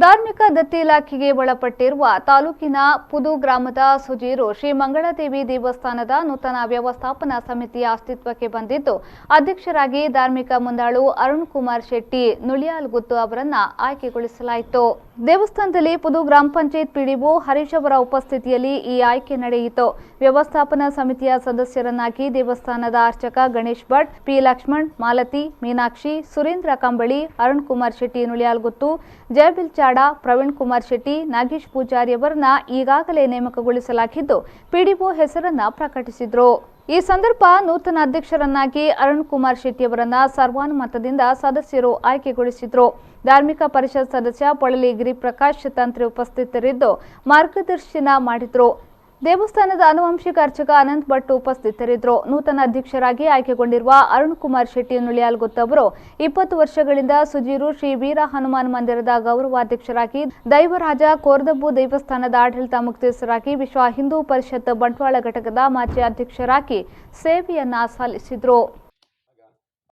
ಧಾರ್ಮಿಕ ದತ್ತಿ ಇಲಾಖೆಗೆ ಒಳಪಟ್ಟಿರುವ ತಾಲೂಕಿನ ಪುದು ಗ್ರಾಮದ ಸುಜೀರು ಶ್ರೀ ಮಂಗಳಾದೇವಿ ದೇವಸ್ಥಾನದ ನೂತನ ವ್ಯವಸ್ಥಾಪನಾ ಸಮಿತಿಯ ಅಸ್ತಿತ್ವಕ್ಕೆ ಬಂದಿದ್ದು, ಅಧ್ಯಕ್ಷರಾಗಿ ಧಾರ್ಮಿಕ ಮುಂದಾಳು ಅರುಣ್ ಕುಮಾರ್ ಶೆಟ್ಟಿ ನುಳಿಯಾಲ್ಗುತ್ತು ಅವರನ್ನ ಆಯ್ಕೆಗೊಳಿಸಲಾಯಿತು. ದೇವಸ್ಥಾನದಲ್ಲಿ ಪುದು ಗ್ರಾಮ ಪಂಚಾಯತ್ ಪಿಡಿಒ ಹರೀಶ್ ಅವರ ಉಪಸ್ಥಿತಿಯಲ್ಲಿ ಈ ಆಯ್ಕೆ ನಡೆಯಿತು. ವ್ಯವಸ್ಥಾಪನಾ ಸಮಿತಿಯ ಸದಸ್ಯರನ್ನಾಗಿ ದೇವಸ್ಥಾನದ ಅರ್ಚಕ ಗಣೇಶ್ ಭಟ್, ಪಿ ಲಕ್ಷ್ಮಣ್, ಮಾಲತಿ, ಮೀನಾಕ್ಷಿ, ಸುರೇಂದ್ರ ಕಂಬಳಿ, ಅರುಣ್ ಕುಮಾರ್ ಶೆಟ್ಟಿ ನುಳಿಯಾಲ್ಗುತ್ತು, ಜಯಬಿಲ್ ಚಾಡಾ, ಪ್ರವೀಣ್ ಕುಮಾರ್ ಶೆಟ್ಟಿ, ನಾಗೇಶ್ ಪೂಜಾರಿ ಅವರನ್ನ ಈಗಾಗಲೇ ನೇಮಕಗೊಳಿಸಲಾಗಿದ್ದು, ಪಿಡಿಒ ಹೆಸರನ್ನ ಪ್ರಕಟಿಸಿದ್ರು. ಈ ಸಂದರ್ಭ ನೂತನ ಅಧ್ಯಕ್ಷರನ್ನಾಗಿ ಅರುಣ್ ಕುಮಾರ್ ಶೆಟ್ಟಿ ಅವರನ್ನ ಸರ್ವಾನುಮತದಿಂದ ಸದಸ್ಯರು ಆಯ್ಕೆಗೊಳಿಸಿದ್ರು. ಧಾರ್ಮಿಕ ಪರಿಷತ್ ಸದಸ್ಯ ಪೊಳಲಿ ಗಿರಿಪ್ರಕಾಶ್ ತಂತ್ರಿ ಉಪಸ್ಥಿತರಿದ್ದು ಮಾರ್ಗದರ್ಶನ ಮಾಡಿದ್ರು. ದೇವಸ್ಥಾನದ ಆನುವಂಶಿಕ ಅರ್ಚಕ ಅನಂತ್ ಭಟ್ ಉಪಸ್ಥಿತರಿದ್ದರು. ನೂತನ ಅಧ್ಯಕ್ಷರಾಗಿ ಆಯ್ಕೆಗೊಂಡಿರುವ ಅರುಣ್ ಕುಮಾರ್ ಶೆಟ್ಟಿ ನುಳಿಯಾಲ್ಗುತ್ತು ಅವರು 20 ವರ್ಷಗಳಿಂದ ಸುಜೀರು ಶ್ರೀ ವೀರ ಹನುಮಾನ್ ಮಂದಿರದ ಗೌರವಾಧ್ಯಕ್ಷರಾಗಿ, ದೈವರಾಜ ಕೋರ್ದಬ್ಬು ದೇವಸ್ಥಾನದ ಆಡಳಿತ ಮುಖ್ಯಸ್ಥರಾಗಿ, ವಿಶ್ವ ಹಿಂದೂ ಪರಿಷತ್ ಬಂಟ್ವಾಳ ಘಟಕದ ಮಾಜಿ ಅಧ್ಯಕ್ಷರಾಗಿ ಸೇವೆಯನ್ನ ಸಲ್ಲಿಸಿದರು.